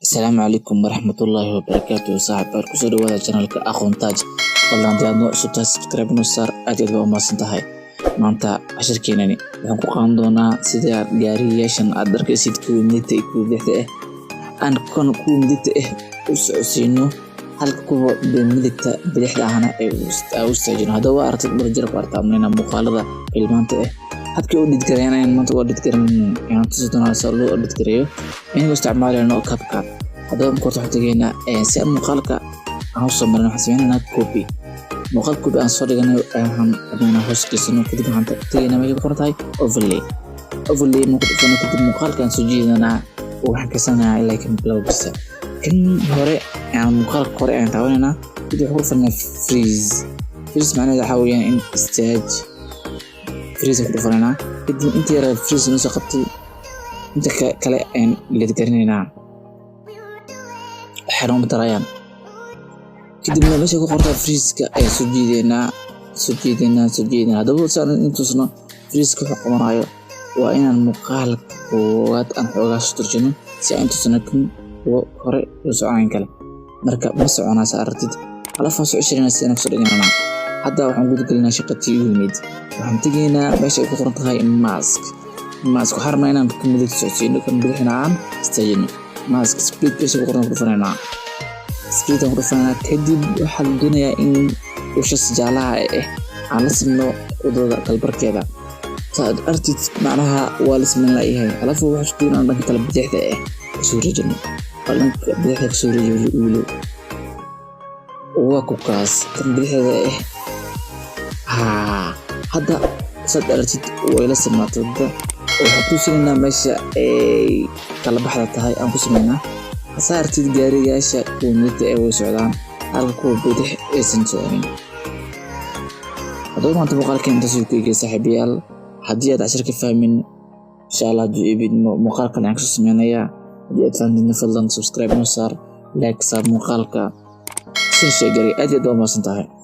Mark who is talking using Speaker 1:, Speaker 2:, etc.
Speaker 1: السلام عليكم ورحمة الله وبركاته. صاحب كسر وهذا channel أخون تاج والله أنت عندنا سبت سبسكرايب نصار أجد وما سنتهاي ما أنت عشر كيناني وهم قاندونا سيدا جاريشان أدرك سيد كوميديت كوميديت أنا كون كوميديت وسعسينو هل كو بميديت بديح أنا أوستاجين هذا وارت برجر بارتا مننا مخالطة في المنطقة hadka u dhigtayna in maanta wadi karin in tusdana salo u dhigtayo in isticmaalno CapCut hadaba ku taxtageyna si muuqaalka aan soo marno xasiyana copy muuqaalku aan soo dhiganayo aan hooskiisano kadib waxaan tagayna meel ku qortay overlay muuqaalka aan soo jeedana waxaan ka sameeyaa like blow bisa kan hore aan muuqaalka hore aan taabanana kadib xurfana freeze macnaheedu waxa weeyaan in stage freeze ku dhufana kadib inta yar freeze noo soo qabtay inta kale aan leed garanayna xarun darayaan kadib meesha ku qorta freeze-ka ay soo jeedina hadaba saan intuusna freeze-ka wuxuu qabanayo waa inaan muuqaalka koowaad aan xoogaa turjino si aan intuusna kan hore u soconayn kale marka ma soconaa saartid alafa soo cishirina si aan soo dhiganana hadda waxaan guud galinaa shaqadii ugu yimid waxaan tageynaa meesha ay ku qoran tahay mask waxaan inaan ka mid socodsiino kan bixinaan stage mask split ku qoran ku fanana split ku fanana kadib waxaan doonayaa in ushas jaalaha aan la sameyno udada kalbarkeeda saad artid macnaha waa la sameyn lahayd alafu waxa isku inaan dhanka kala bidixda soo rajino balanka bidixda soo rajino waa ku kaas kan bidixda hadda sad aragtid way la samaato waxa ku siinaa meesha ay kala baxda tahay aan ku sameynaa saartid gaarigaasha kuumita ay way socdaan halka bidix aysan socon hadaba maanta muuqaalka inta soo kooyay saaxiibayaal haddii aad cashar ka fahmin insha Allah duubid muuqaalkan aan ku sameynaya haddii aad fahmin fadlan subscribe noo saar like saar muuqaalka si sheegay aad iyo aad u mahadsantahay.